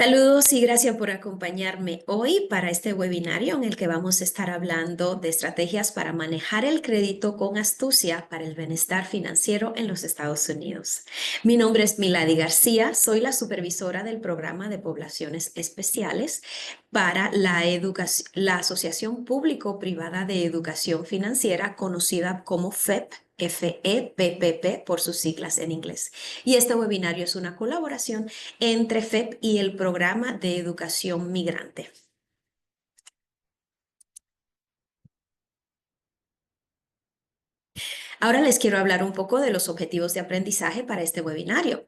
Saludos y gracias por acompañarme hoy para este webinario en el que vamos a estar hablando de estrategias para manejar el crédito con astucia para el bienestar financiero en los Estados Unidos. Mi nombre es Milady García, soy la supervisora del programa de poblaciones especiales para la Asociación Público-Privada de Educación Financiera, conocida como FEP. FEPPP por sus siglas en inglés. Y este webinario es una colaboración entre FEP y el Programa de Educación Migrante. Ahora les quiero hablar un poco de los objetivos de aprendizaje para este webinario.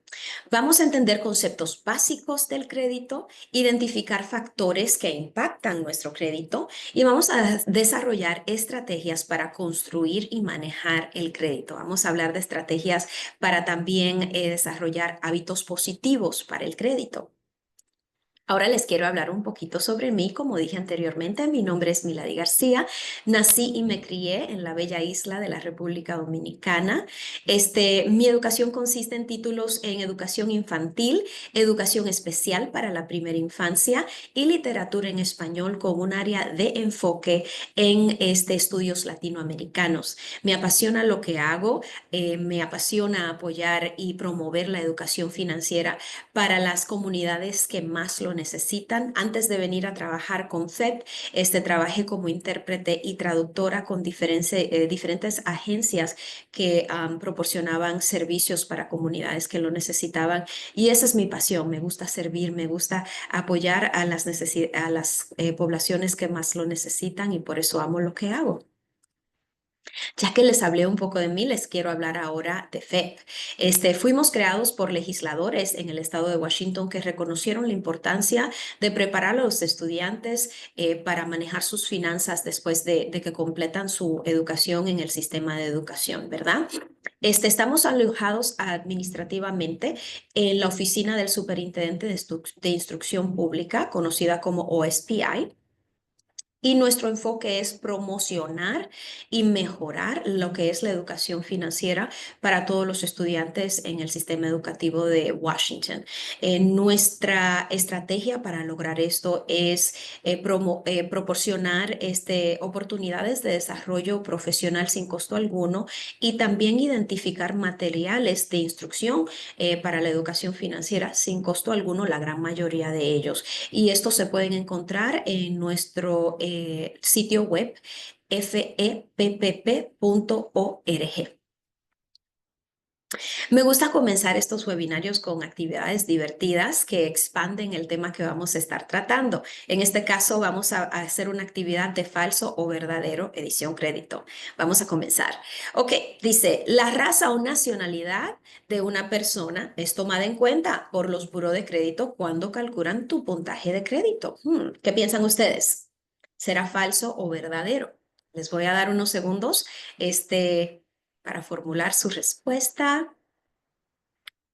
Vamos a entender conceptos básicos del crédito, identificar factores que impactan nuestro crédito y vamos a desarrollar estrategias para construir y manejar el crédito. Vamos a hablar de estrategias para también desarrollar hábitos positivos para el crédito. Ahora les quiero hablar un poquito sobre mí. Como dije anteriormente, mi nombre es Milady García. Nací y me crié en la bella isla de la República Dominicana. Mi educación consiste en títulos en educación infantil, educación especial para la primera infancia y literatura en español con un área de enfoque en estudios latinoamericanos. Me apasiona lo que hago, me apasiona apoyar y promover la educación financiera para las comunidades que más lo necesitan. Antes de venir a trabajar con FEP, trabajé como intérprete y traductora con diferentes agencias que proporcionaban servicios para comunidades que lo necesitaban. Y esa es mi pasión. Me gusta servir, me gusta apoyar a las poblaciones que más lo necesitan y por eso amo lo que hago. Ya que les hablé un poco de mí, les quiero hablar ahora de FEP. Fuimos creados por legisladores en el estado de Washington que reconocieron la importancia de preparar a los estudiantes para manejar sus finanzas después de que completan su educación en el sistema de educación, ¿verdad? Estamos alojados administrativamente en la oficina del Superintendente de Instrucción Pública, conocida como OSPI. Y nuestro enfoque es promocionar y mejorar lo que es la educación financiera para todos los estudiantes en el sistema educativo de Washington. Nuestra estrategia para lograr esto es proporcionar oportunidades de desarrollo profesional sin costo alguno y también identificar materiales de instrucción para la educación financiera sin costo alguno, la gran mayoría de ellos. Y estos se pueden encontrar en nuestro sitio web fepp.org. Me gusta comenzar estos webinarios con actividades divertidas que expanden el tema que vamos a estar tratando. En este caso vamos a hacer una actividad de falso o verdadero, edición crédito. Vamos a comenzar. Ok, dice, la raza o nacionalidad de una persona es tomada en cuenta por los buros de crédito cuando calculan tu puntaje de crédito. ¿Qué piensan ustedes? ¿Será falso o verdadero? Les voy a dar unos segundos para formular su respuesta.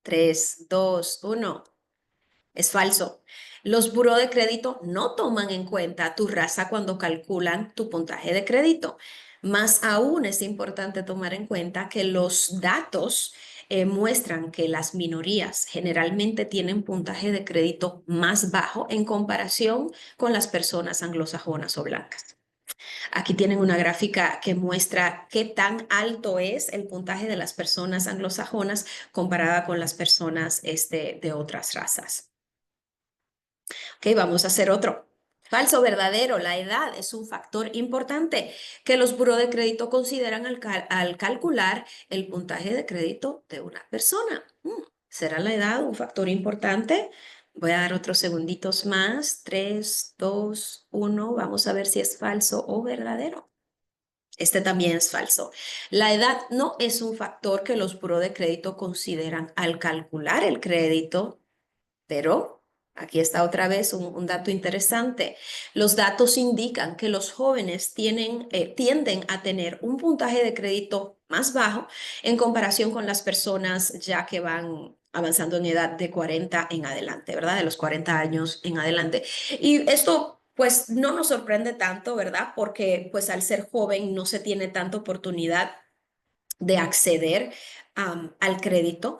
3, 2, 1. Es falso. Los buró de crédito no toman en cuenta tu raza cuando calculan tu puntaje de crédito. Más aún es importante tomar en cuenta que los datos muestran que las minorías generalmente tienen puntaje de crédito más bajo en comparación con las personas anglosajonas o blancas. Aquí tienen una gráfica que muestra qué tan alto es el puntaje de las personas anglosajonas comparada con las personas de otras razas. Ok, vamos a hacer otro. Falso o verdadero, la edad es un factor importante que los buró de crédito consideran al calcular el puntaje de crédito de una persona. ¿Será la edad un factor importante? Voy a dar otros segunditos más. 3, 2, 1. Vamos a ver si es falso o verdadero. Este también es falso. La edad no es un factor que los buró de crédito consideran al calcular el crédito, pero aquí está otra vez un dato interesante. Los datos indican que los jóvenes tienden a tener un puntaje de crédito más bajo en comparación con las personas ya que van avanzando en edad de 40 en adelante, ¿verdad? De los 40 años en adelante. Y esto pues no nos sorprende tanto, ¿verdad? Porque pues al ser joven no se tiene tanta oportunidad de acceder al crédito.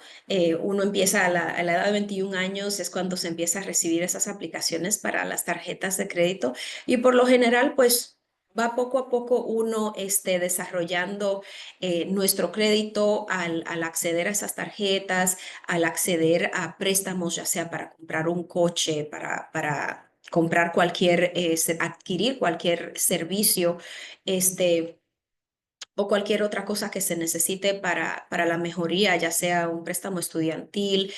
Uno empieza a la edad de 21 años, es cuando se empieza a recibir esas aplicaciones para las tarjetas de crédito y por lo general, pues va poco a poco uno desarrollando nuestro crédito al acceder a esas tarjetas, al acceder a préstamos, ya sea para comprar un coche, para comprar cualquier, adquirir cualquier servicio, o cualquier otra cosa que se necesite para la mejoría, ya sea un préstamo estudiantil,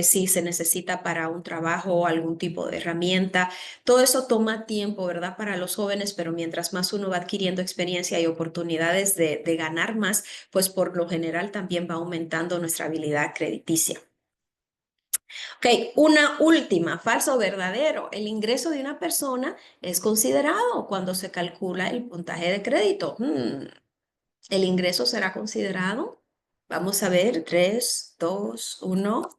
si se necesita para un trabajo o algún tipo de herramienta. Todo eso toma tiempo, ¿verdad? Para los jóvenes, pero mientras más uno va adquiriendo experiencia y oportunidades de ganar más, pues por lo general también va aumentando nuestra habilidad crediticia. Ok, una última, falso o verdadero. El ingreso de una persona es considerado cuando se calcula el puntaje de crédito. ¿El ingreso será considerado? Vamos a ver, 3, 2, 1.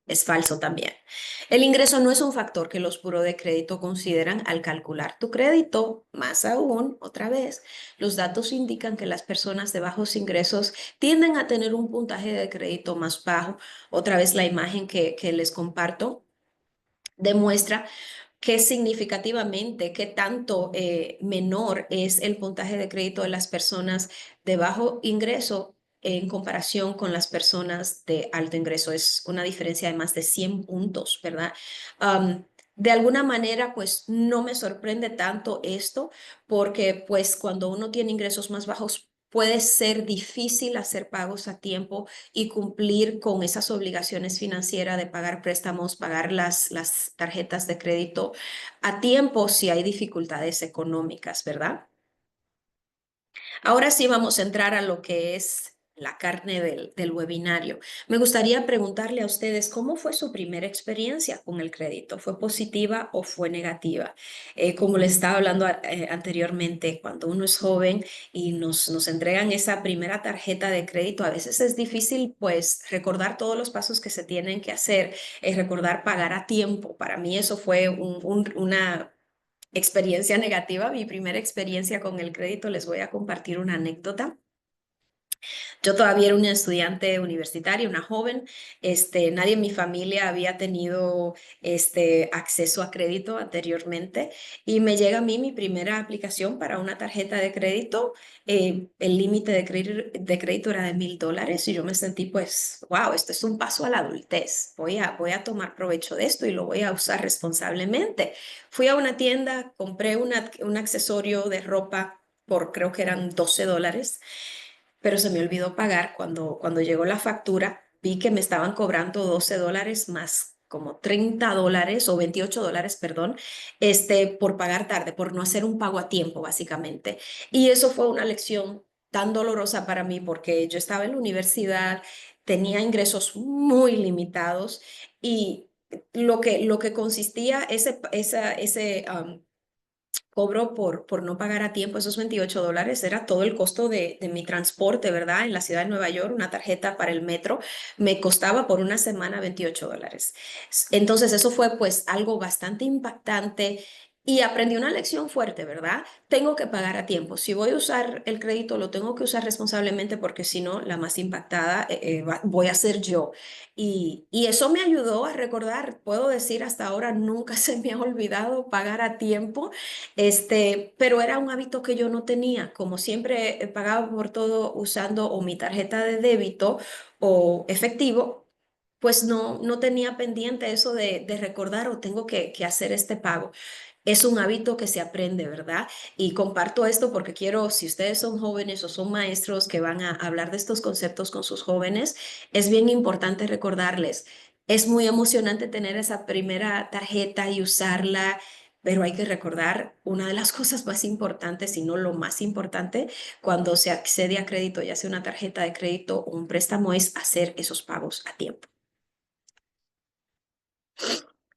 Es falso también. El ingreso no es un factor que los buros de crédito consideran al calcular tu crédito. Más aún, otra vez, los datos indican que las personas de bajos ingresos tienden a tener un puntaje de crédito más bajo. Otra vez la imagen que les comparto demuestra qué significativamente, qué tanto menor es el puntaje de crédito de las personas de bajo ingreso en comparación con las personas de alto ingreso. Es una diferencia de más de 100 puntos, ¿verdad? De alguna manera, pues no me sorprende tanto esto porque pues cuando uno tiene ingresos más bajos puede ser difícil hacer pagos a tiempo y cumplir con esas obligaciones financieras de pagar préstamos, pagar las tarjetas de crédito a tiempo si hay dificultades económicas, ¿verdad? Ahora sí vamos a entrar a lo que es la carne del webinario. Me gustaría preguntarle a ustedes cómo fue su primera experiencia con el crédito. ¿Fue positiva o fue negativa? Como les estaba hablando anteriormente, cuando uno es joven y nos entregan esa primera tarjeta de crédito, a veces es difícil pues recordar todos los pasos que se tienen que hacer, recordar pagar a tiempo. Para mí eso fue una experiencia negativa, mi primera experiencia con el crédito. Les voy a compartir una anécdota. Yo todavía era una estudiante universitaria, una joven. Nadie en mi familia había tenido acceso a crédito anteriormente y me llega a mí mi primera aplicación para una tarjeta de crédito. El límite de crédito era de $1,000 y yo me sentí pues, wow, esto es un paso a la adultez. Voy a tomar provecho de esto y lo voy a usar responsablemente. Fui a una tienda, compré un accesorio de ropa por creo que eran $12, pero se me olvidó pagar cuando llegó la factura, vi que me estaban cobrando $12 más como $30 o $28, perdón, por pagar tarde, por no hacer un pago a tiempo, básicamente. Y eso fue una lección tan dolorosa para mí porque yo estaba en la universidad, tenía ingresos muy limitados y lo que consistía ese cobro por no pagar a tiempo esos $28, era todo el costo de mi transporte, ¿verdad? En la ciudad de Nueva York, una tarjeta para el metro me costaba por una semana $28. Entonces eso fue pues algo bastante impactante. Y aprendí una lección fuerte, ¿verdad? Tengo que pagar a tiempo. Si voy a usar el crédito, lo tengo que usar responsablemente porque si no, la más impactada voy a ser yo. Y eso me ayudó a recordar, puedo decir hasta ahora, nunca se me ha olvidado pagar a tiempo, pero era un hábito que yo no tenía. Como siempre pagaba por todo usando o mi tarjeta de débito o efectivo, pues no tenía pendiente eso de recordar o tengo que hacer este pago. Es un hábito que se aprende, ¿verdad? Y comparto esto porque quiero, si ustedes son jóvenes o son maestros que van a hablar de estos conceptos con sus jóvenes, es bien importante recordarles. Es muy emocionante tener esa primera tarjeta y usarla, pero hay que recordar una de las cosas más importantes, si no lo más importante, cuando se accede a crédito, ya sea una tarjeta de crédito o un préstamo, es hacer esos pagos a tiempo.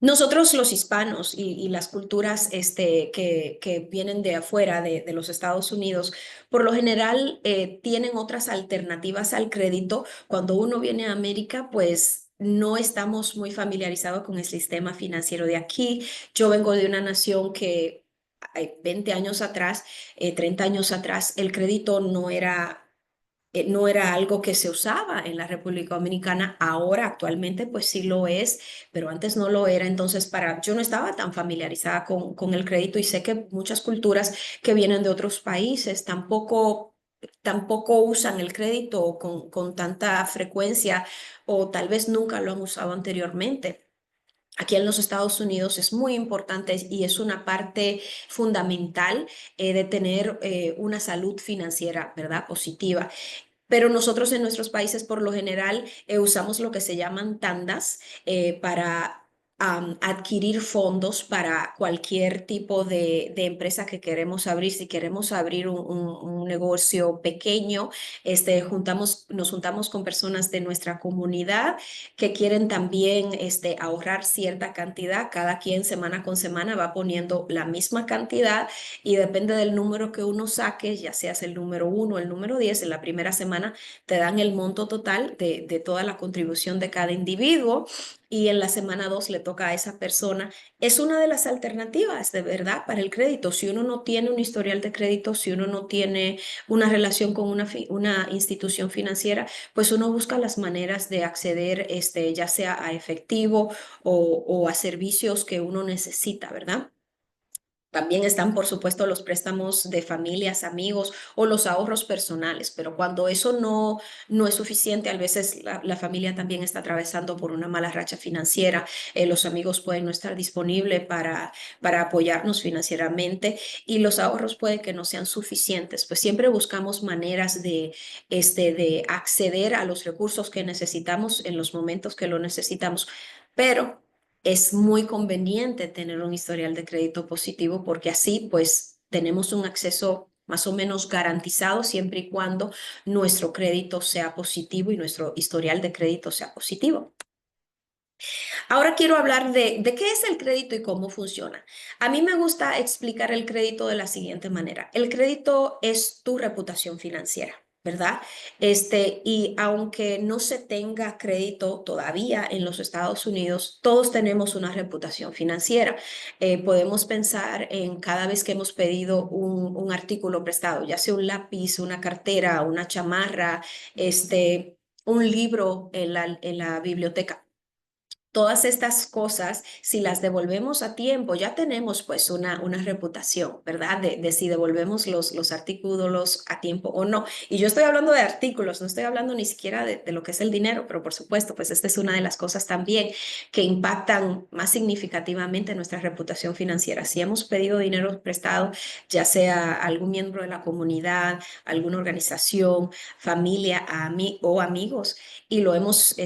Nosotros los hispanos y las culturas que vienen de afuera, de los Estados Unidos, por lo general tienen otras alternativas al crédito. Cuando uno viene a América, pues no estamos muy familiarizados con el sistema financiero de aquí. Yo vengo de una nación que 20 años atrás, 30 años atrás, el crédito no era no era algo que se usaba en la República Dominicana. Ahora, actualmente, pues sí lo es, pero antes no lo era. Entonces, yo no estaba tan familiarizada con el crédito y sé que muchas culturas que vienen de otros países tampoco usan el crédito con tanta frecuencia o tal vez nunca lo han usado anteriormente. Aquí en los Estados Unidos es muy importante y es una parte fundamental de tener una salud financiera, ¿verdad? Positiva. Pero nosotros en nuestros países por lo general usamos lo que se llaman tandas para adquirir fondos para cualquier tipo de empresa que queremos abrir. Si queremos abrir un negocio pequeño, nos juntamos con personas de nuestra comunidad que quieren también ahorrar cierta cantidad. Cada quien semana con semana va poniendo la misma cantidad y depende del número que uno saque, ya seas el número 1 o el número 10, en la primera semana te dan el monto total de toda la contribución de cada individuo y en la semana 2 le toca a esa persona. Es una de las alternativas de verdad para el crédito. Si uno no tiene un historial de crédito, si uno no tiene una relación con una institución financiera, pues uno busca las maneras de acceder ya sea a efectivo o a servicios que uno necesita, ¿verdad? También están, por supuesto, los préstamos de familias, amigos o los ahorros personales, pero cuando eso no es suficiente, a veces la familia también está atravesando por una mala racha financiera, los amigos pueden no estar disponibles para apoyarnos financieramente y los ahorros pueden que no sean suficientes, pues siempre buscamos maneras de acceder a los recursos que necesitamos en los momentos que lo necesitamos, pero es muy conveniente tener un historial de crédito positivo porque así pues tenemos un acceso más o menos garantizado siempre y cuando nuestro crédito sea positivo y nuestro historial de crédito sea positivo. Ahora quiero hablar de qué es el crédito y cómo funciona. A mí me gusta explicar el crédito de la siguiente manera. El crédito es tu reputación financiera. ¿Verdad? Y aunque no se tenga crédito todavía en los Estados Unidos, todos tenemos una reputación financiera. Podemos pensar en cada vez que hemos pedido un artículo prestado, ya sea un lápiz, una cartera, una chamarra, un libro en la biblioteca. Todas estas cosas, si las devolvemos a tiempo, ya tenemos pues una reputación, ¿verdad? De si devolvemos los artículos a tiempo o no. Y yo estoy hablando de artículos, no estoy hablando ni siquiera de lo que es el dinero, pero por supuesto, pues esta es una de las cosas también que impactan más significativamente nuestra reputación financiera. Si hemos pedido dinero prestado, ya sea a algún miembro de la comunidad, alguna organización, familia, o amigos, y lo hemos,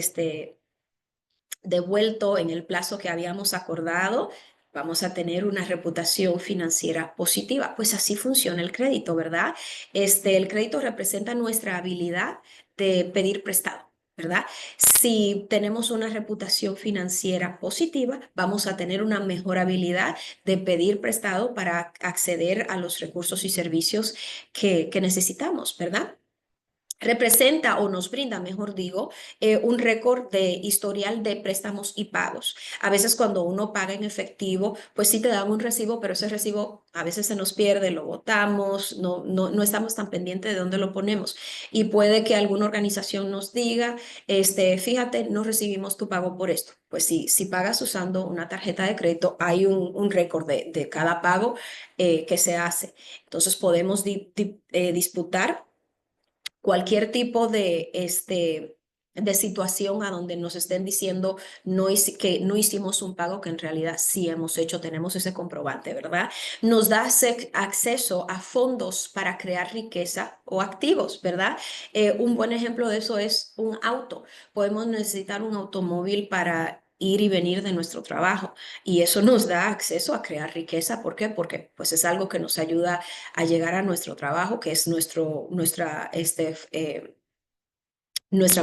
devuelto en el plazo que habíamos acordado, vamos a tener una reputación financiera positiva. Pues así funciona el crédito, ¿verdad? El crédito representa nuestra habilidad de pedir prestado. ¿Verdad? Si tenemos una reputación financiera positiva, vamos a tener una mejor habilidad de pedir prestado para acceder a los recursos y servicios que necesitamos, ¿verdad? Representa o nos brinda, mejor digo, un récord de historial de préstamos y pagos. A veces cuando uno paga en efectivo, pues sí te dan un recibo, pero ese recibo a veces se nos pierde, lo botamos, no estamos tan pendientes de dónde lo ponemos. Y puede que alguna organización nos diga, fíjate, no recibimos tu pago por esto. Pues sí, si pagas usando una tarjeta de crédito, hay un récord de cada pago que se hace. Entonces podemos disputar cualquier tipo de situación a donde nos estén diciendo que no hicimos un pago que en realidad sí hemos hecho, tenemos ese comprobante, ¿verdad? Nos da acceso a fondos para crear riqueza o activos, ¿verdad? Un buen ejemplo de eso es un auto. Podemos necesitar un automóvil para ir y venir de nuestro trabajo y eso nos da acceso a crear riqueza. ¿Por qué? Porque pues es algo que nos ayuda a llegar a nuestro trabajo, que es nuestra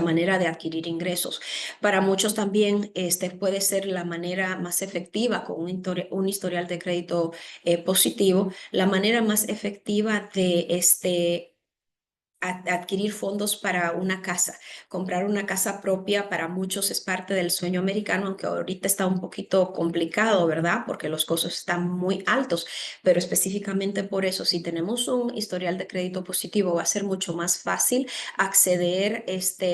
manera de adquirir ingresos. Para muchos también puede ser la manera más efectiva con un historial de crédito positivo, la manera más efectiva de adquirir fondos para una casa. Comprar una casa propia para muchos es parte del sueño americano, aunque ahorita está un poquito complicado, ¿verdad? Porque los costos están muy altos, pero específicamente por eso, si tenemos un historial de crédito positivo, va a ser mucho más fácil acceder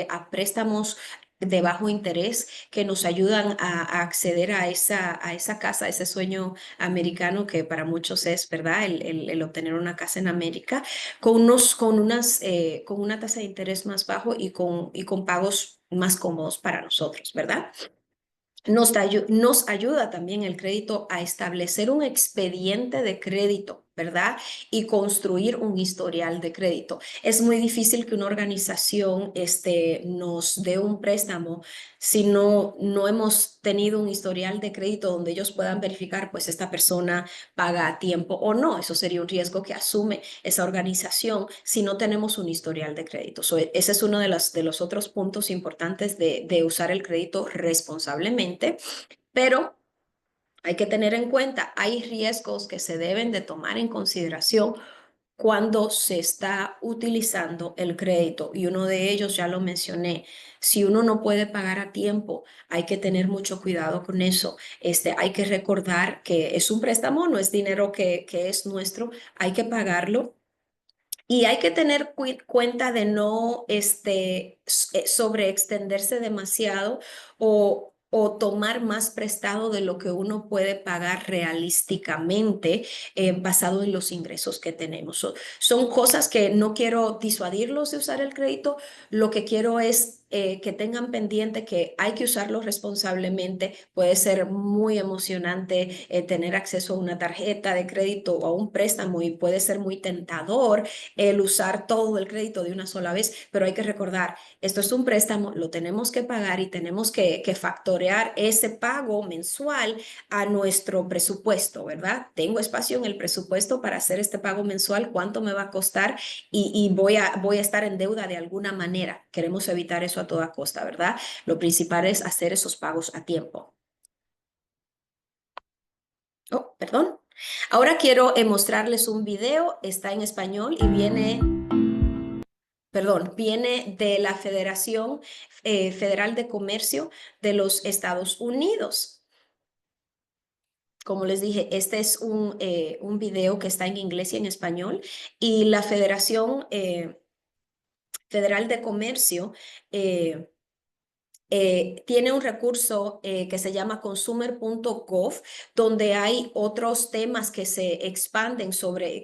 a préstamos de bajo interés que nos ayudan a acceder a esa casa, a ese sueño americano que para muchos es, ¿verdad? El obtener una casa en América con una tasa de interés más bajo y con pagos más cómodos para nosotros, ¿verdad? Nos ayuda también el crédito a establecer un expediente de crédito, ¿verdad? Y construir un historial de crédito. Es muy difícil que una organización nos dé un préstamo si no hemos tenido un historial de crédito donde ellos puedan verificar, pues esta persona paga a tiempo o no. Eso sería un riesgo que asume esa organización si no tenemos un historial de crédito. Ese es uno de los otros puntos importantes de usar el crédito responsablemente, pero hay que tener en cuenta, hay riesgos que se deben de tomar en consideración cuando se está utilizando el crédito y uno de ellos ya lo mencioné. Si uno no puede pagar a tiempo, hay que tener mucho cuidado con eso. Hay que recordar que es un préstamo, no es dinero que es nuestro, hay que pagarlo. Y hay que tener cuenta de no sobreextenderse demasiado o tomar más prestado de lo que uno puede pagar realísticamente basado en los ingresos que tenemos. Son cosas que no quiero disuadirlos de usar el crédito, lo que quiero es que tengan pendiente que hay que usarlo responsablemente. Puede ser muy emocionante tener acceso a una tarjeta de crédito o a un préstamo y puede ser muy tentador el usar todo el crédito de una sola vez, pero hay que recordar, esto es un préstamo, lo tenemos que pagar y tenemos que factorear ese pago mensual a nuestro presupuesto, ¿verdad? Tengo espacio en el presupuesto para hacer este pago mensual, ¿cuánto me va a costar? Y voy a estar en deuda de alguna manera. Queremos evitar eso a toda costa, ¿verdad? Lo principal es hacer esos pagos a tiempo. Oh, perdón. Ahora quiero mostrarles un video, está en español y viene de la Federación Federal de Comercio de los Estados Unidos. Como les dije, este es un video que está en inglés y en español y la Federación Federal de Comercio tiene un recurso que se llama consumer.gov, donde hay otros temas que se expanden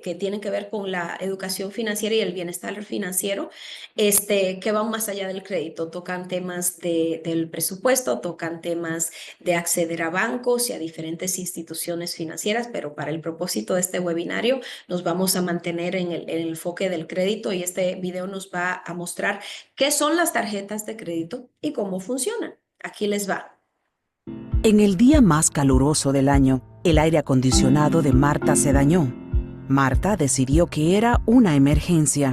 que tienen que ver con la educación financiera y el bienestar financiero, que van más allá del crédito. Tocan temas del presupuesto, tocan temas de acceder a bancos y a diferentes instituciones financieras, pero para el propósito de este webinario nos vamos a mantener en el enfoque del crédito y este video nos va a mostrar qué son las tarjetas de crédito y cómo funcionan. Aquí les va. En el día más caluroso del año, el aire acondicionado de Marta se dañó. Marta decidió que era una emergencia.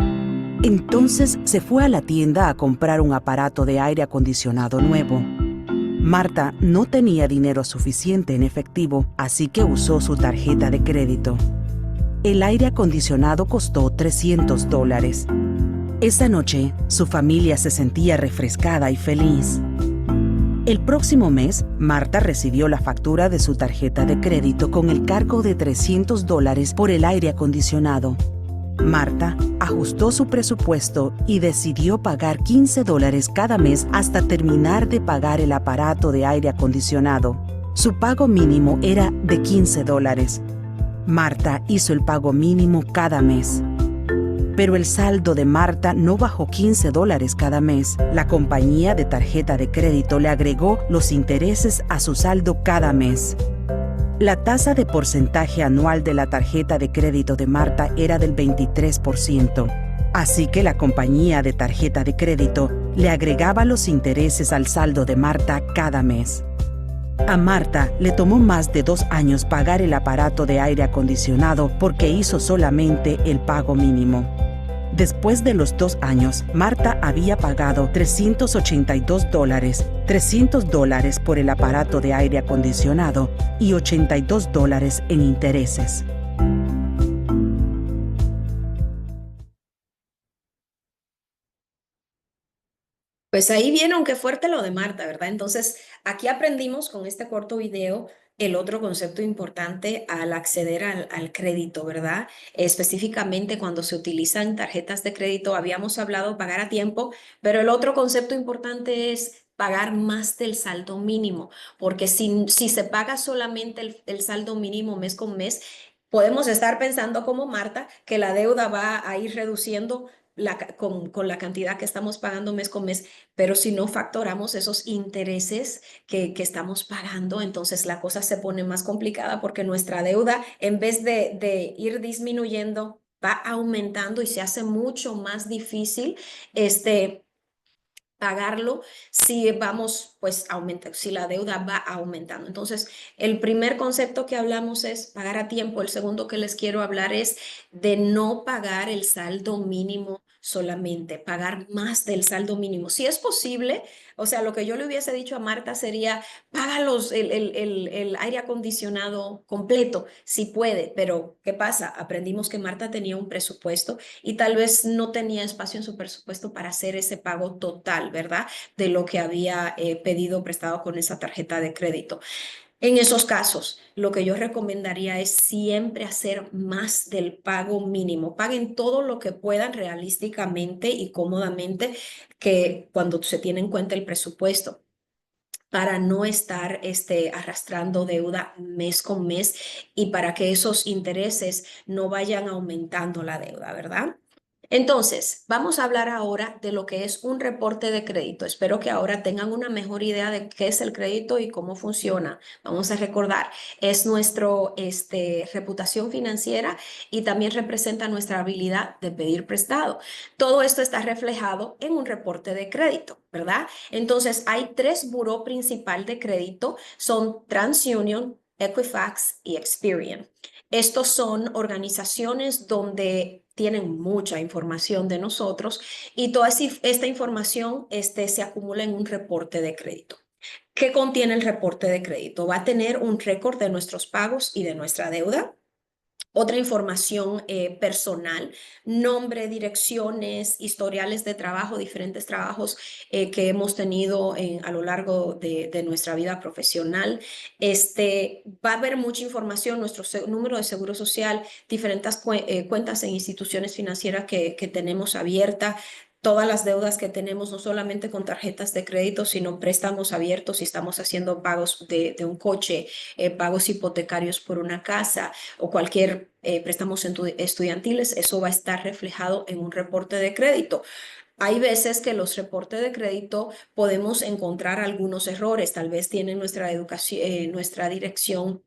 Entonces se fue a la tienda a comprar un aparato de aire acondicionado nuevo. Marta no tenía dinero suficiente en efectivo, así que usó su tarjeta de crédito. El aire acondicionado costó $300. Esa noche, su familia se sentía refrescada y feliz. El próximo mes, Marta recibió la factura de su tarjeta de crédito con el cargo de $300 por el aire acondicionado. Marta ajustó su presupuesto y decidió pagar $15 cada mes hasta terminar de pagar el aparato de aire acondicionado. Su pago mínimo era de $15. Marta hizo el pago mínimo cada mes. Pero el saldo de Marta no bajó $15 cada mes. La compañía de tarjeta de crédito le agregó los intereses a su saldo cada mes. La tasa de porcentaje anual de la tarjeta de crédito de Marta era del 23%. Así que la compañía de tarjeta de crédito le agregaba los intereses al saldo de Marta cada mes. A Marta le tomó más de 2 años pagar el aparato de aire acondicionado porque hizo solamente el pago mínimo. Después de los 2 años, Marta había pagado $382, $300 por el aparato de aire acondicionado y $82 en intereses. Pues ahí viene, aunque fuerte lo de Marta, ¿verdad? Entonces, aquí aprendimos con este corto video el otro concepto importante al acceder al crédito, ¿verdad? Específicamente cuando se utilizan tarjetas de crédito, habíamos hablado pagar a tiempo, pero el otro concepto importante es pagar más del saldo mínimo, porque si se paga solamente el saldo mínimo mes con mes, podemos estar pensando como Marta que la deuda va a ir reduciendo con la cantidad que estamos pagando mes con mes, pero si no factoramos esos intereses que estamos pagando, entonces la cosa se pone más complicada porque nuestra deuda, en vez de ir disminuyendo, va aumentando y se hace mucho más difícil pagarlo si vamos, pues, aumentando, si la deuda va aumentando. Entonces, el primer concepto que hablamos es pagar a tiempo. El segundo que les quiero hablar es de no pagar el saldo mínimo solamente, pagar más del saldo mínimo. Si es posible, o sea, lo que yo le hubiese dicho a Marta sería, págalos el aire acondicionado completo, si puede, pero ¿qué pasa? Aprendimos que Marta tenía un presupuesto y tal vez no tenía espacio en su presupuesto para hacer ese pago total, ¿verdad? De lo que había pedido prestado con esa tarjeta de crédito. En esos casos, lo que yo recomendaría es siempre hacer más del pago mínimo. Paguen todo lo que puedan realísticamente y cómodamente que cuando se tiene en cuenta el presupuesto para no estar arrastrando deuda mes con mes y para que esos intereses no vayan aumentando la deuda, ¿verdad? Entonces, vamos a hablar ahora de lo que es un reporte de crédito. Espero que ahora tengan una mejor idea de qué es el crédito y cómo funciona. Vamos a recordar, es nuestra reputación financiera y también representa nuestra habilidad de pedir prestado. Todo esto está reflejado en un reporte de crédito, ¿verdad? Entonces, hay tres buró principal de crédito, son TransUnion, Equifax y Experian. Estos son organizaciones donde tienen mucha información de nosotros y toda esta información se acumula en un reporte de crédito. ¿Qué contiene el reporte de crédito? Va a tener un récord de nuestros pagos y de nuestra deuda, otra información personal, nombre, direcciones, historiales de trabajo, diferentes trabajos que hemos tenido a lo largo de nuestra vida profesional. Va a haber mucha información, nuestro número de seguro social, diferentes cuentas en instituciones financieras que tenemos abiertas, todas las deudas que tenemos, no solamente con tarjetas de crédito, sino préstamos abiertos si estamos haciendo pagos de un coche, pagos hipotecarios por una casa o cualquier préstamos estudiantiles, eso va a estar reflejado en un reporte de crédito. Hay veces que los reportes de crédito podemos encontrar algunos errores, tal vez tienen nuestra educación, nuestra dirección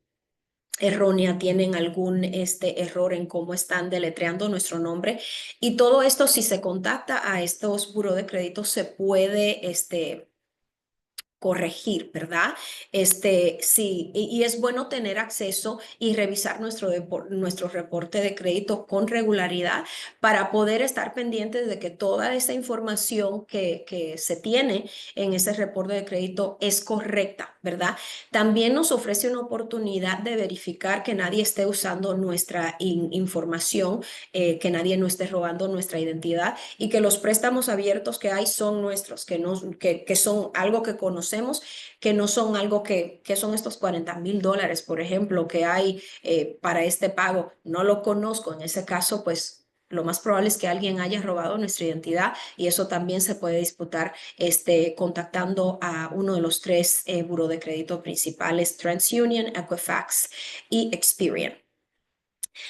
errónea, tienen algún error en cómo están deletreando nuestro nombre y todo esto si se contacta a estos buró de crédito se puede corregir, ¿verdad? Sí, y es bueno tener acceso y revisar nuestro reporte de crédito con regularidad para poder estar pendientes de que toda esa información que se tiene en ese reporte de crédito es correcta, ¿verdad? También nos ofrece una oportunidad de verificar que nadie esté usando nuestra información, que nadie nos esté robando nuestra identidad y que los préstamos abiertos que hay son nuestros, que son algo que conocemos, que no son algo que son estos $40,000, por ejemplo, que hay para este pago. No lo conozco. En ese caso, pues lo más probable es que alguien haya robado nuestra identidad y eso también se puede disputar contactando a uno de los tres buró de crédito principales, TransUnion, Equifax y Experian.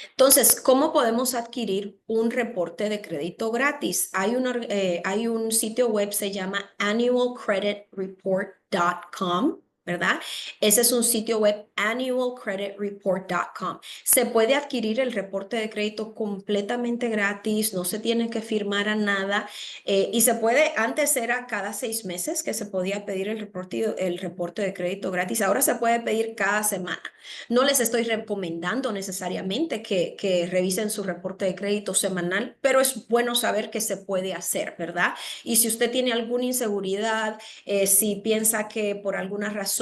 Entonces, ¿cómo podemos adquirir un reporte de crédito gratis? Hay un sitio web, se llama annualcreditreport.com, ¿verdad? Ese es un sitio web, annualcreditreport.com. Se puede adquirir el reporte de crédito completamente gratis, no se tiene que firmar a nada y se puede, antes era cada 6 meses que se podía pedir el reporte de crédito gratis, ahora se puede pedir cada semana. No les estoy recomendando necesariamente que revisen su reporte de crédito semanal, pero es bueno saber que se puede hacer, ¿verdad? Y si usted tiene alguna inseguridad, si piensa que por alguna razón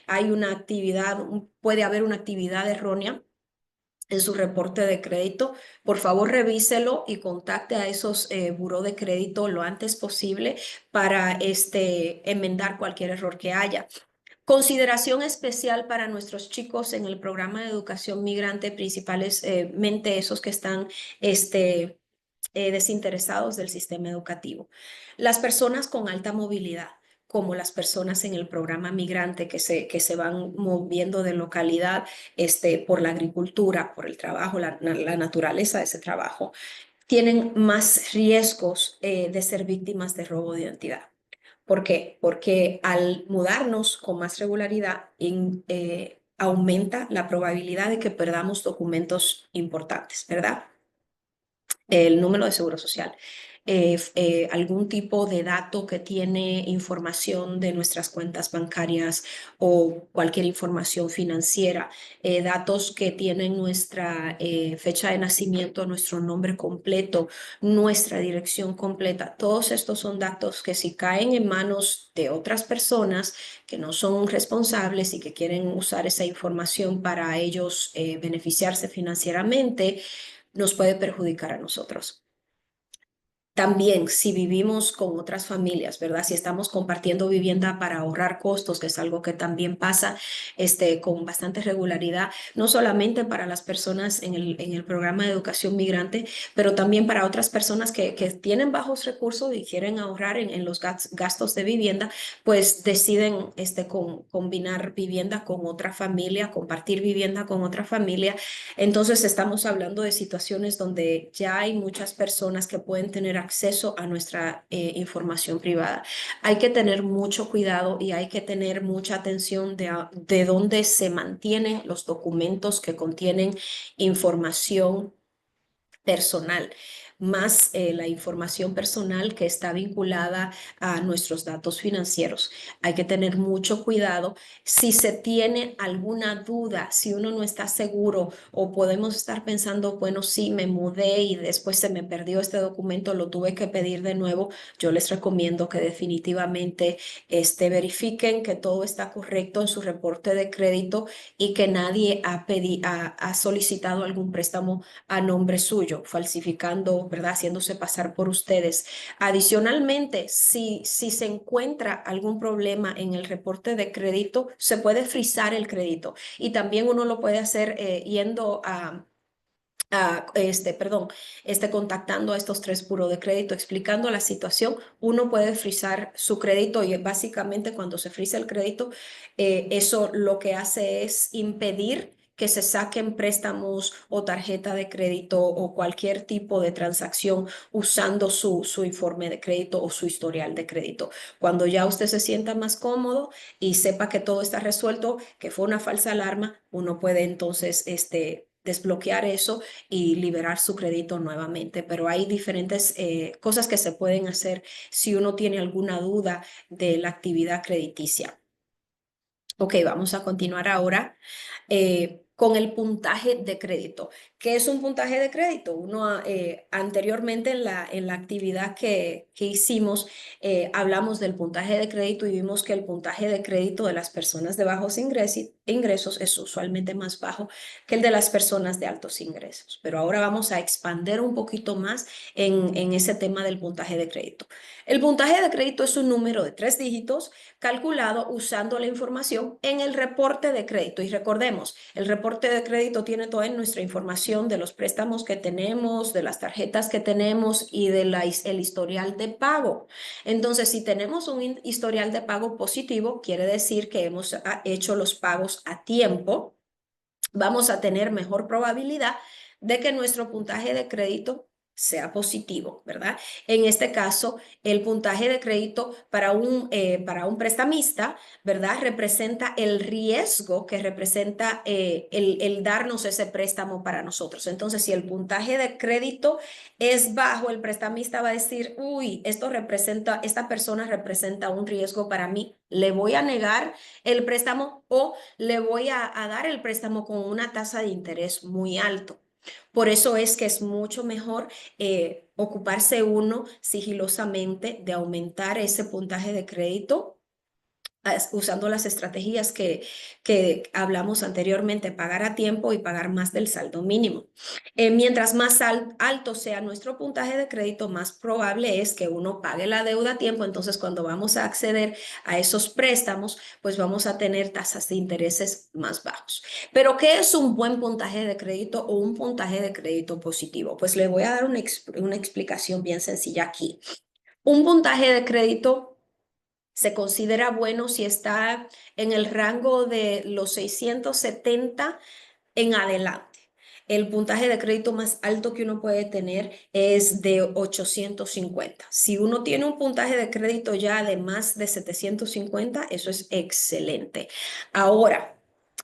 hay una actividad, puede haber una actividad errónea, en su reporte de crédito. Por favor, revíselo y contacte a esos buró de crédito lo antes posible para enmendar cualquier error que haya. Consideración especial para nuestros chicos en el programa de educación migrante, principalmente esos que están desinteresados del sistema educativo. Las personas con alta movilidad, como las personas en el programa migrante que se van moviendo de localidad por la agricultura, por el trabajo, la naturaleza de ese trabajo, tienen más riesgos de ser víctimas de robo de identidad. ¿Por qué? Porque al mudarnos con más regularidad, aumenta la probabilidad de que perdamos documentos importantes, ¿verdad? El número de seguro social, algún tipo de dato que tiene información de nuestras cuentas bancarias o cualquier información financiera, datos que tienen nuestra fecha de nacimiento, nuestro nombre completo, nuestra dirección completa. Todos estos son datos que si caen en manos de otras personas que no son responsables y que quieren usar esa información para ellos beneficiarse financieramente, nos puede perjudicar a nosotros. También si vivimos con otras familias, ¿verdad? Si estamos compartiendo vivienda para ahorrar costos, que es algo que también pasa con bastante regularidad, no solamente para las personas en el programa de educación migrante, pero también para otras personas que tienen bajos recursos y quieren ahorrar en los gastos de vivienda, pues deciden combinar vivienda con otra familia, compartir vivienda con otra familia. Entonces estamos hablando de situaciones donde ya hay muchas personas que pueden tener acceso a nuestra información privada. Hay que tener mucho cuidado y hay que tener mucha atención de dónde se mantienen los documentos que contienen información personal, más la información personal que está vinculada a nuestros datos financieros. Hay que tener mucho cuidado. Si se tiene alguna duda, si uno no está seguro o podemos estar pensando, bueno, sí, me mudé y después se me perdió este documento, lo tuve que pedir de nuevo, yo les recomiendo que definitivamente verifiquen que todo está correcto en su reporte de crédito y que nadie ha solicitado algún préstamo a nombre suyo, falsificando, ¿verdad? Haciéndose pasar por ustedes. Adicionalmente, si se encuentra algún problema en el reporte de crédito, se puede frizar el crédito y también uno lo puede hacer yendo contactando a estos tres buros de crédito, explicando la situación. Uno puede frizar su crédito y básicamente cuando se friza el crédito, eso lo que hace es impedir que se saquen préstamos o tarjeta de crédito o cualquier tipo de transacción usando su informe de crédito o su historial de crédito. Cuando ya usted se sienta más cómodo y sepa que todo está resuelto, que fue una falsa alarma, uno puede entonces desbloquear eso y liberar su crédito nuevamente. Pero hay diferentes cosas que se pueden hacer si uno tiene alguna duda de la actividad crediticia. Ok, vamos a continuar ahora con el puntaje de crédito. ¿Qué es un puntaje de crédito? Uno anteriormente en la actividad que hicimos, hablamos del puntaje de crédito y vimos que el puntaje de crédito de las personas de bajos ingresos es usualmente más bajo que el de las personas de altos ingresos. Pero ahora vamos a expandir un poquito más en ese tema del puntaje de crédito. El puntaje de crédito es un número de 3 dígitos calculado usando la información en el reporte de crédito. Y recordemos, el reporte de crédito tiene toda nuestra información de los préstamos que tenemos, de las tarjetas que tenemos y del historial de pago. Entonces, si tenemos un historial de pago positivo, quiere decir que hemos hecho los pagos a tiempo. Vamos a tener mejor probabilidad de que nuestro puntaje de crédito sea positivo, ¿verdad? En este caso, el puntaje de crédito para un prestamista, ¿verdad? Representa el riesgo que representa el darnos ese préstamo para nosotros. Entonces, si el puntaje de crédito es bajo, el prestamista va a decir, uy, esta persona representa un riesgo para mí, le voy a negar el préstamo o le voy a dar el préstamo con una tasa de interés muy alto. Por eso es que es mucho mejor ocuparse uno sigilosamente de aumentar ese puntaje de crédito usando las estrategias que hablamos anteriormente, pagar a tiempo y pagar más del saldo mínimo. Mientras más alto sea nuestro puntaje de crédito, más probable es que uno pague la deuda a tiempo. Entonces, cuando vamos a acceder a esos préstamos, pues vamos a tener tasas de intereses más bajos. Pero, ¿qué es un buen puntaje de crédito o un puntaje de crédito positivo? Pues le voy a dar una explicación bien sencilla aquí. Un puntaje de crédito se considera bueno si está en el rango de los 670 en adelante. El puntaje de crédito más alto que uno puede tener es de 850. Si uno tiene un puntaje de crédito ya de más de 750, eso es excelente. Ahora,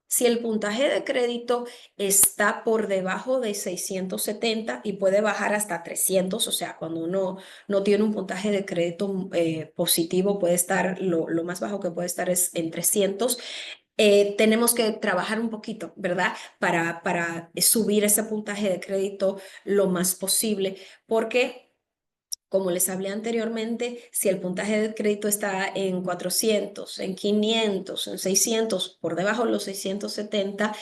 si el puntaje de crédito está por debajo de 670 y puede bajar hasta 300, o sea, cuando uno no tiene un puntaje de crédito positivo, puede estar, lo más bajo que puede estar es en 300. Tenemos que trabajar un poquito, ¿verdad? Para subir ese puntaje de crédito lo más posible, porque como les hablé anteriormente, si el puntaje de crédito está en 400, en 500, en 600, por debajo de los 670,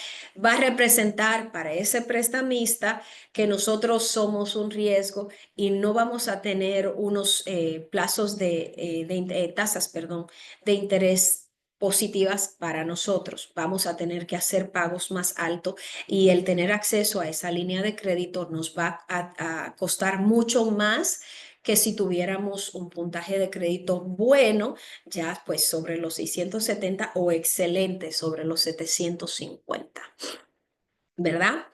va a representar para ese prestamista que nosotros somos un riesgo y no vamos a tener unos plazos de tasas, perdón, de interés positivas para nosotros. Vamos a tener que hacer pagos más altos y el tener acceso a esa línea de crédito nos va a costar mucho más que si tuviéramos un puntaje de crédito bueno, ya pues sobre los 670 o excelente sobre los 750, ¿verdad?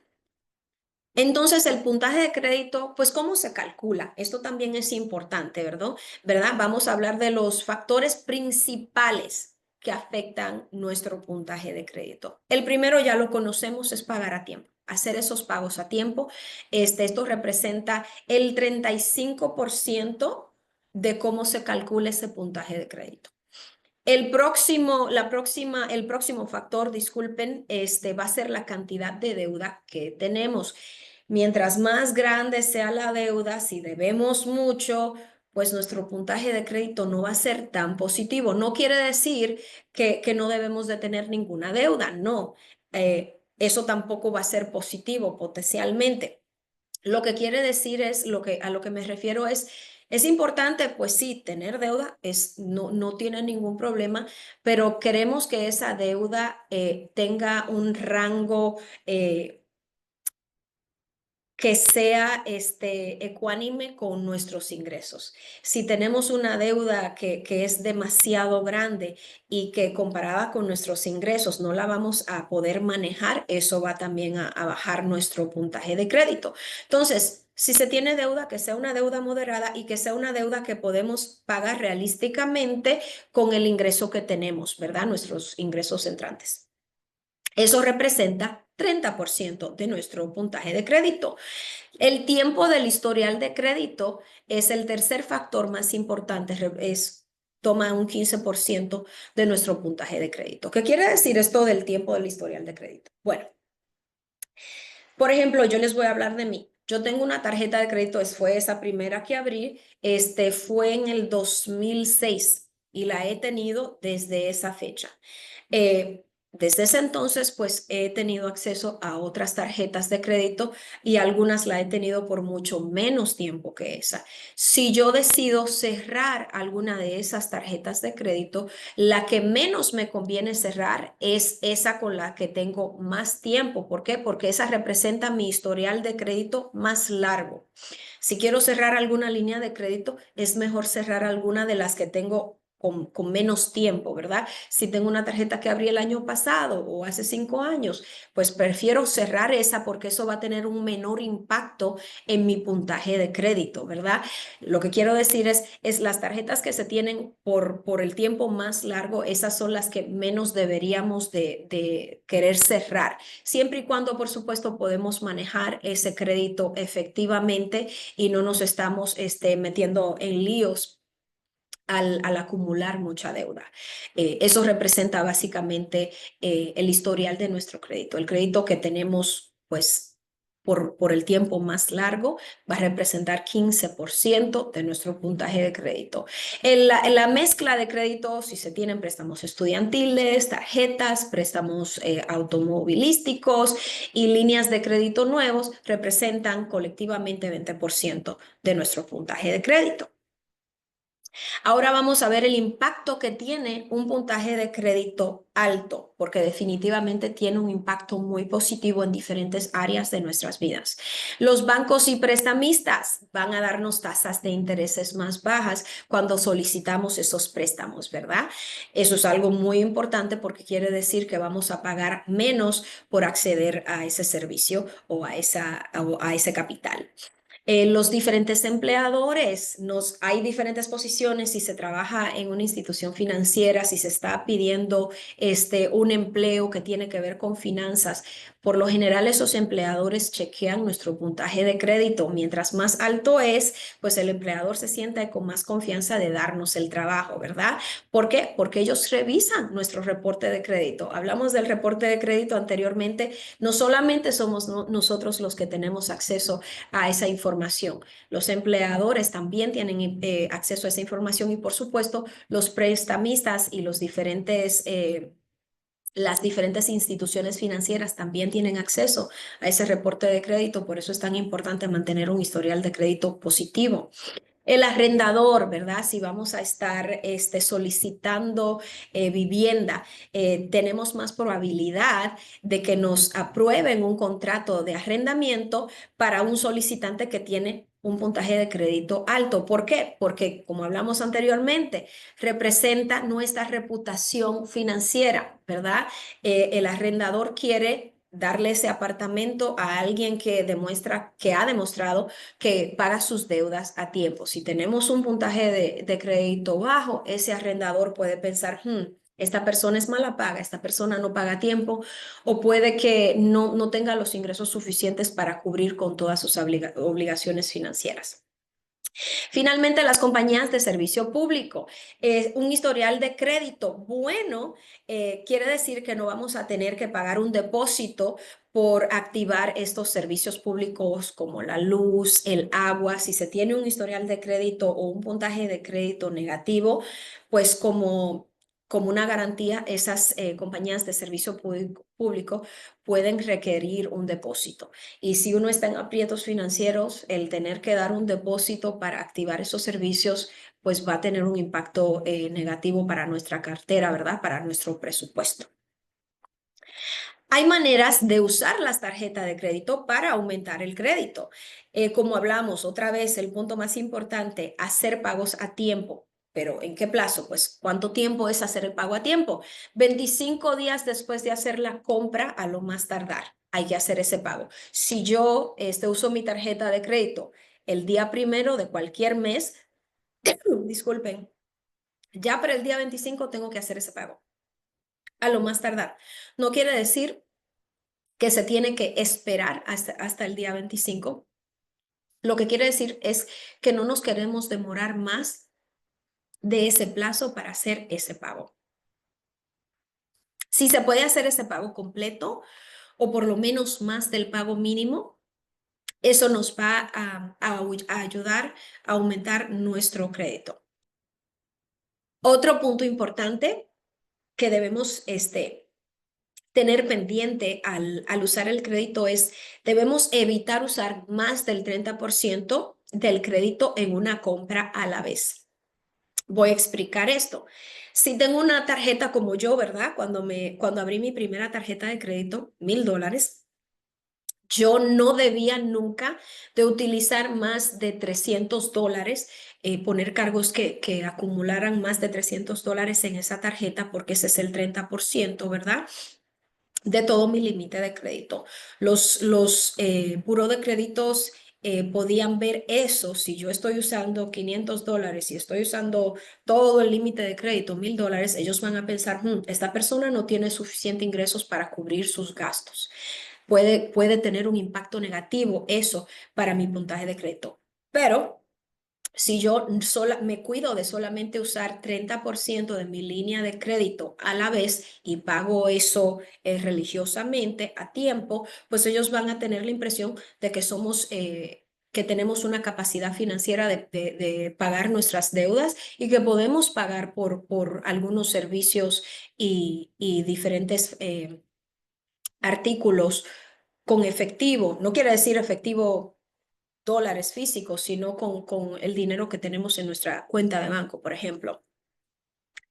Entonces, el puntaje de crédito, pues, ¿cómo se calcula? Esto también es importante, ¿verdad? Vamos a hablar de los factores principales que afectan nuestro puntaje de crédito. El primero ya lo conocemos, es pagar a tiempo. Hacer esos pagos a tiempo. Esto representa el 35% de cómo se calcula ese puntaje de crédito. El próximo factor, disculpen, va a ser la cantidad de deuda que tenemos. Mientras más grande sea la deuda, si debemos mucho, pues nuestro puntaje de crédito no va a ser tan positivo. No quiere decir que no debemos de tener ninguna deuda, no. Eso tampoco va a ser positivo potencialmente. Lo que quiere decir es, a lo que me refiero es importante, pues sí, tener deuda no tiene ningún problema, pero queremos que esa deuda tenga un rango que sea ecuánime con nuestros ingresos. Si tenemos una deuda que es demasiado grande y que comparada con nuestros ingresos no la vamos a poder manejar, eso va también a bajar nuestro puntaje de crédito. Entonces, si se tiene deuda, que sea una deuda moderada y que sea una deuda que podemos pagar realísticamente con el ingreso que tenemos, ¿verdad? Nuestros ingresos entrantes. Eso representa 30% de nuestro puntaje de crédito. El tiempo del historial de crédito es el tercer factor más importante, toma un 15% de nuestro puntaje de crédito. ¿Qué quiere decir esto del tiempo del historial de crédito? Bueno, por ejemplo, yo les voy a hablar de mí. Yo tengo una tarjeta de crédito, fue esa primera que abrí, fue en el 2006 y la he tenido desde esa fecha. Desde ese entonces, pues he tenido acceso a otras tarjetas de crédito y algunas la he tenido por mucho menos tiempo que esa. Si yo decido cerrar alguna de esas tarjetas de crédito, la que menos me conviene cerrar es esa con la que tengo más tiempo. ¿Por qué? Porque esa representa mi historial de crédito más largo. Si quiero cerrar alguna línea de crédito, es mejor cerrar alguna de las que tengo con menos tiempo, ¿verdad? Si tengo una tarjeta que abrí el año pasado o hace 5 años, pues prefiero cerrar esa porque eso va a tener un menor impacto en mi puntaje de crédito, ¿verdad? Lo que quiero decir es las tarjetas que se tienen por el tiempo más largo, esas son las que menos deberíamos de querer cerrar, siempre y cuando, por supuesto, podemos manejar ese crédito efectivamente y no nos estamos metiendo en líos al acumular mucha deuda. Eso representa básicamente el historial de nuestro crédito, el crédito que tenemos, pues por el tiempo más largo, va a representar 15% de nuestro puntaje de crédito. En la mezcla de créditos, si se tienen préstamos estudiantiles, tarjetas, préstamos automovilísticos y líneas de crédito nuevos, representan colectivamente 20% de nuestro puntaje de crédito. Ahora vamos a ver el impacto que tiene un puntaje de crédito alto, porque definitivamente tiene un impacto muy positivo en diferentes áreas de nuestras vidas. Los bancos y prestamistas van a darnos tasas de intereses más bajas cuando solicitamos esos préstamos, ¿verdad? Eso es algo muy importante porque quiere decir que vamos a pagar menos por acceder a ese servicio o a ese capital. Los diferentes empleadores, hay diferentes posiciones si se trabaja en una institución financiera, si se está pidiendo un empleo que tiene que ver con finanzas. Por lo general, esos empleadores chequean nuestro puntaje de crédito. Mientras más alto es, pues el empleador se siente con más confianza de darnos el trabajo, ¿verdad? ¿Por qué? Porque ellos revisan nuestro reporte de crédito. Hablamos del reporte de crédito anteriormente. No solamente somos nosotros los que tenemos acceso a esa información. Los empleadores también tienen acceso a esa información y, por supuesto, los prestamistas y las diferentes instituciones financieras también tienen acceso a ese reporte de crédito. Por eso es tan importante mantener un historial de crédito positivo. El arrendador, ¿verdad? Si vamos a estar solicitando vivienda, tenemos más probabilidad de que nos aprueben un contrato de arrendamiento para un solicitante que tiene un puntaje de crédito alto. ¿Por qué? Porque, como hablamos anteriormente, representa nuestra reputación financiera, ¿verdad? El arrendador quiere darle ese apartamento a alguien que ha demostrado que paga sus deudas a tiempo. Si tenemos un puntaje de crédito bajo, ese arrendador puede pensar, esta persona es mala paga, esta persona no paga a tiempo, o puede que no tenga los ingresos suficientes para cubrir con todas sus obligaciones financieras. Finalmente, las compañías de servicio público. Un historial de crédito bueno quiere decir que no vamos a tener que pagar un depósito por activar estos servicios públicos como la luz, el agua. Si se tiene un historial de crédito o un puntaje de crédito negativo, pues como una garantía, esas compañías de servicio público pueden requerir un depósito. Y si uno está en aprietos financieros, el tener que dar un depósito para activar esos servicios, pues va a tener un impacto negativo para nuestra cartera, ¿verdad? Para nuestro presupuesto. Hay maneras de usar las tarjetas de crédito para aumentar el crédito. Como hablamos otra vez, el punto más importante, hacer pagos a tiempo. ¿Pero en qué plazo? Pues, ¿cuánto tiempo es hacer el pago a tiempo? 25 días después de hacer la compra, a lo más tardar, hay que hacer ese pago. Si yo uso mi tarjeta de crédito el día primero de cualquier mes, disculpen, ya para el día 25 tengo que hacer ese pago, a lo más tardar. No quiere decir que se tiene que esperar hasta el día 25. Lo que quiere decir es que no nos queremos demorar más de ese plazo para hacer ese pago. Si se puede hacer ese pago completo o por lo menos más del pago mínimo, eso nos va a ayudar a aumentar nuestro crédito. Otro punto importante que debemos tener pendiente al usar el crédito es, debemos evitar usar más del 30% del crédito en una compra a la vez. Voy a explicar esto. Si tengo una tarjeta como yo, ¿verdad? Cuando abrí mi primera tarjeta de crédito, $1,000, yo no debía nunca de utilizar más de $300, poner cargos que acumularan más de $300 en esa tarjeta, porque ese es el 30%, ¿verdad? De todo mi límite de crédito. Los buró de créditos podían ver eso. Si yo estoy usando $500 y estoy usando todo el límite de crédito, $1,000, ellos van a pensar, esta persona no tiene suficiente ingresos para cubrir sus gastos. Puede tener un impacto negativo eso para mi puntaje de crédito. Pero Si yo me cuido de solamente usar 30% de mi línea de crédito a la vez y pago eso religiosamente a tiempo, pues ellos van a tener la impresión de que somos, que tenemos una capacidad financiera de pagar nuestras deudas y que podemos pagar por algunos servicios y diferentes artículos con efectivo. No quiere decir efectivo dólares físicos, sino con el dinero que tenemos en nuestra cuenta de banco, por ejemplo.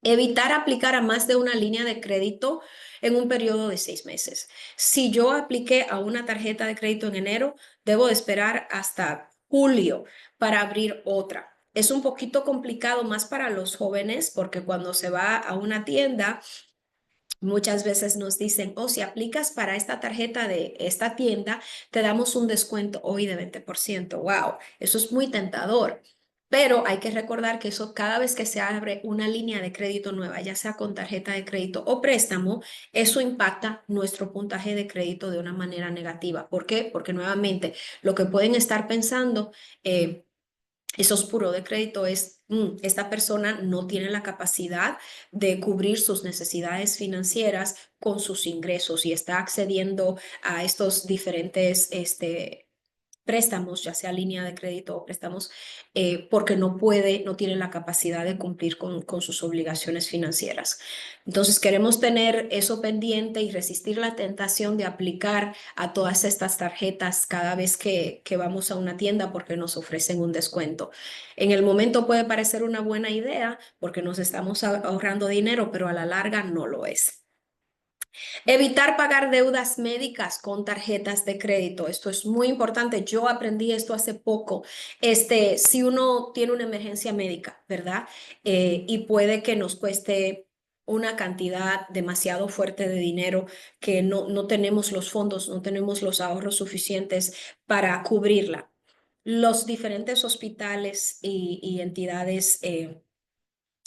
Evitar aplicar a más de una línea de crédito en un periodo de 6 meses. Si yo apliqué a una tarjeta de crédito en enero, debo de esperar hasta julio para abrir otra. Es un poquito complicado más para los jóvenes porque cuando se va a una tienda, muchas veces nos dicen, oh, si aplicas para esta tarjeta de esta tienda, te damos un descuento hoy de 20%. Wow, eso es muy tentador. Pero hay que recordar que eso cada vez que se abre una línea de crédito nueva, ya sea con tarjeta de crédito o préstamo, eso impacta nuestro puntaje de crédito de una manera negativa. ¿Por qué? Porque nuevamente lo que pueden estar pensando, esos puros de crédito es, esta persona no tiene la capacidad de cubrir sus necesidades financieras con sus ingresos y está accediendo a estos diferentes préstamos, ya sea línea de crédito o préstamos, porque no puede, no tiene la capacidad de cumplir con sus obligaciones financieras. Entonces queremos tener eso pendiente y resistir la tentación de aplicar a todas estas tarjetas cada vez que vamos a una tienda porque nos ofrecen un descuento. En el momento puede parecer una buena idea porque nos estamos ahorrando dinero, pero a la larga no lo es. Evitar pagar deudas médicas con tarjetas de crédito. Esto es muy importante. Yo aprendí esto hace poco. Si uno tiene una emergencia médica, ¿verdad? Y puede que nos cueste una cantidad demasiado fuerte de dinero que no tenemos los fondos, no tenemos los ahorros suficientes para cubrirla. Los diferentes hospitales y entidades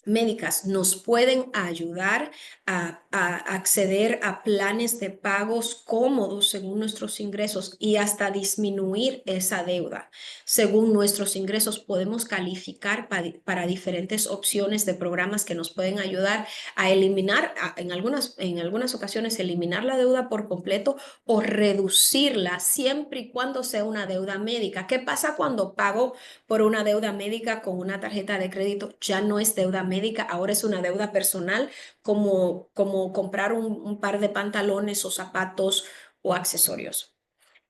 médicas nos pueden ayudar a acceder a planes de pagos cómodos según nuestros ingresos y hasta disminuir esa deuda. Según nuestros ingresos podemos calificar para diferentes opciones de programas que nos pueden ayudar a eliminar, en algunas ocasiones, eliminar la deuda por completo o reducirla siempre y cuando sea una deuda médica. ¿Qué pasa cuando pago por una deuda médica con una tarjeta de crédito? Ya no es deuda médica, ahora es una deuda personal, como comprar un par de pantalones o zapatos o accesorios.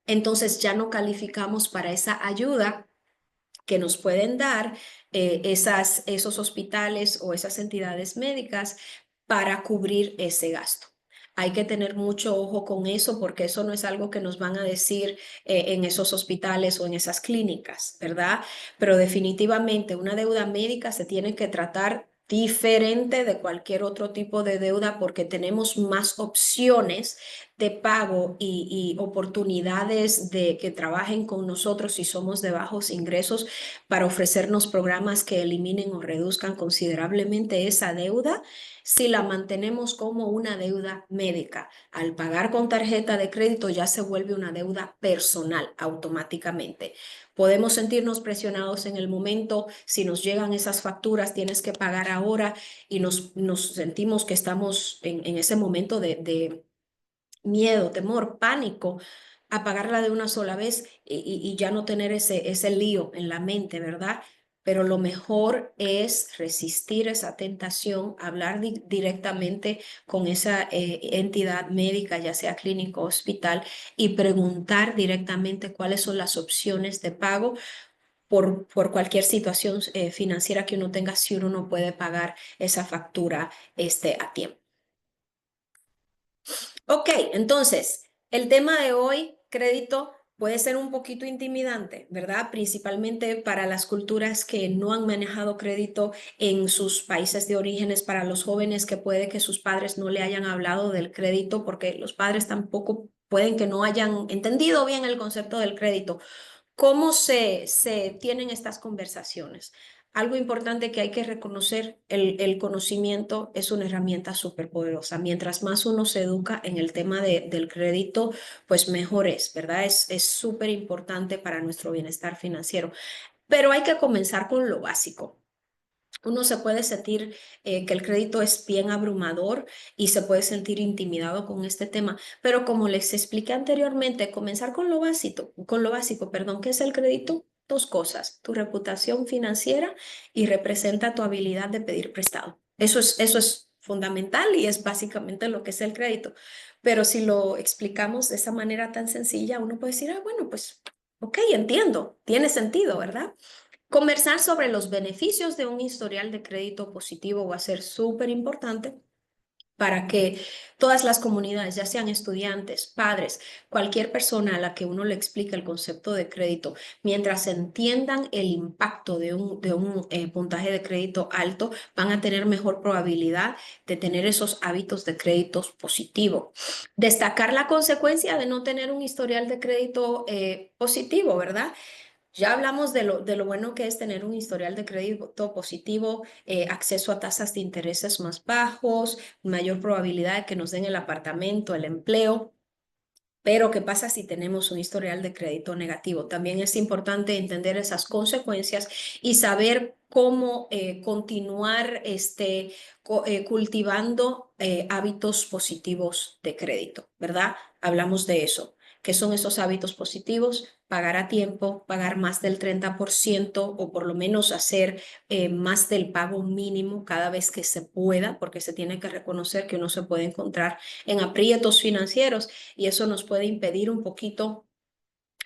Entonces ya no calificamos para esa ayuda que nos pueden dar esos hospitales o esas entidades médicas para cubrir ese gasto. Hay que tener mucho ojo con eso porque eso no es algo que nos van a decir en esos hospitales o en esas clínicas, ¿verdad? Pero definitivamente una deuda médica se tiene que tratar diferente de cualquier otro tipo de deuda porque tenemos más opciones de pago y oportunidades de que trabajen con nosotros si somos de bajos ingresos para ofrecernos programas que eliminen o reduzcan considerablemente esa deuda si la mantenemos como una deuda médica. Al pagar con tarjeta de crédito ya se vuelve una deuda personal automáticamente. Podemos sentirnos presionados en el momento, si nos llegan esas facturas, tienes que pagar ahora y nos sentimos que estamos en ese momento de miedo, temor, pánico a pagarla de una sola vez y ya no tener ese lío en la mente, ¿verdad? Pero lo mejor es resistir esa tentación, hablar directamente con esa entidad médica, ya sea clínico o hospital, y preguntar directamente cuáles son las opciones de pago por cualquier situación financiera que uno tenga, si uno no puede pagar esa factura a tiempo. Ok, entonces, el tema de hoy, crédito, puede ser un poquito intimidante, ¿verdad? Principalmente para las culturas que no han manejado crédito en sus países de orígenes, para los jóvenes que puede que sus padres no le hayan hablado del crédito porque los padres tampoco pueden que no hayan entendido bien el concepto del crédito. ¿Cómo se tienen estas conversaciones? Algo importante que hay que reconocer, el conocimiento es una herramienta súper poderosa. Mientras más uno se educa en el tema del crédito, pues mejor es, ¿verdad? Es súper importante para nuestro bienestar financiero. pero hay que comenzar con lo básico. Uno se puede sentir que el crédito es bien abrumador y se puede sentir intimidado con este tema, pero como les expliqué anteriormente, comenzar con lo básico, perdón, ¿qué es el crédito? Dos cosas, tu reputación financiera y representa tu habilidad de pedir prestado. Eso es fundamental y es básicamente lo que es el crédito. Pero si lo explicamos de esa manera tan sencilla, uno puede decir, ah, bueno, pues, ok, entiendo, tiene sentido, ¿verdad? Conversar sobre los beneficios de un historial de crédito positivo va a ser súper importante para que todas las comunidades, ya sean estudiantes, padres, cualquier persona a la que uno le explique el concepto de crédito, mientras entiendan el impacto de un puntaje de crédito alto, van a tener mejor probabilidad de tener esos hábitos de créditos positivo. Destacar la consecuencia de no tener un historial de crédito positivo, ¿verdad? Ya hablamos de lo bueno que es tener un historial de crédito positivo, acceso a tasas de intereses más bajos, mayor probabilidad de que nos den el apartamento, el empleo. Pero, ¿qué pasa si tenemos un historial de crédito negativo? También es importante entender esas consecuencias y saber cómo continuar cultivando hábitos positivos de crédito, ¿verdad? Hablamos de eso. ¿Qué son esos hábitos positivos? Pagar a tiempo, pagar más del 30% o por lo menos hacer más del pago mínimo cada vez que se pueda, porque se tiene que reconocer que uno se puede encontrar en aprietos financieros y eso nos puede impedir un poquito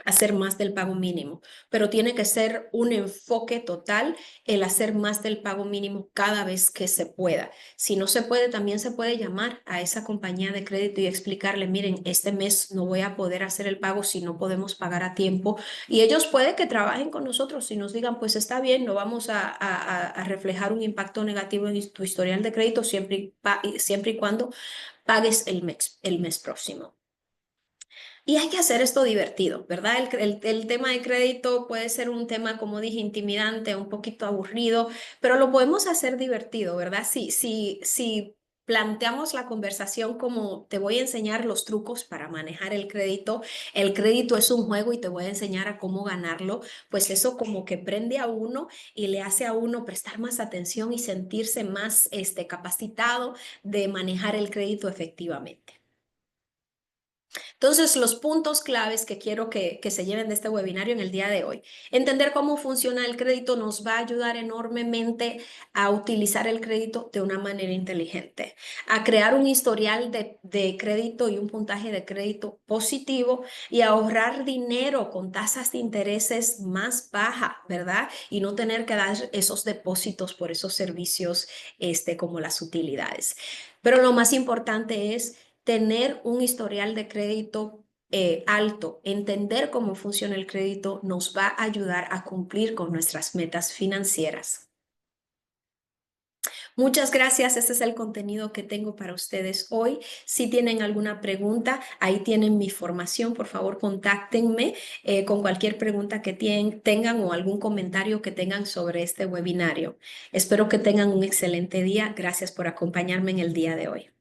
hacer más del pago mínimo, pero tiene que ser un enfoque total el hacer más del pago mínimo cada vez que se pueda. Si no se puede, también se puede llamar a esa compañía de crédito y explicarle, miren, este mes no voy a poder hacer el pago si no podemos pagar a tiempo y ellos puede que trabajen con nosotros y nos digan, pues está bien, no vamos a reflejar un impacto negativo en tu historial de crédito siempre y cuando pagues el mes próximo. Y hay que hacer esto divertido, ¿verdad? El tema de crédito puede ser un tema, como dije, intimidante, un poquito aburrido, pero lo podemos hacer divertido, ¿verdad? Si planteamos la conversación como te voy a enseñar los trucos para manejar el crédito es un juego y te voy a enseñar a cómo ganarlo, pues eso como que prende a uno y le hace a uno prestar más atención y sentirse más capacitado de manejar el crédito efectivamente. Entonces, los puntos claves que quiero que se lleven de este webinario en el día de hoy. Entender cómo funciona el crédito nos va a ayudar enormemente a utilizar el crédito de una manera inteligente, a crear un historial de crédito y un puntaje de crédito positivo y a ahorrar dinero con tasas de intereses más bajas, ¿verdad? Y no tener que dar esos depósitos por esos servicios como las utilidades. Pero lo más importante es tener un historial de crédito alto, entender cómo funciona el crédito nos va a ayudar a cumplir con nuestras metas financieras. Muchas gracias. Este es el contenido que tengo para ustedes hoy. Si tienen alguna pregunta, ahí tienen mi formación. Por favor, contáctenme con cualquier pregunta que tengan o algún comentario que tengan sobre este webinario. Espero que tengan un excelente día. Gracias por acompañarme en el día de hoy.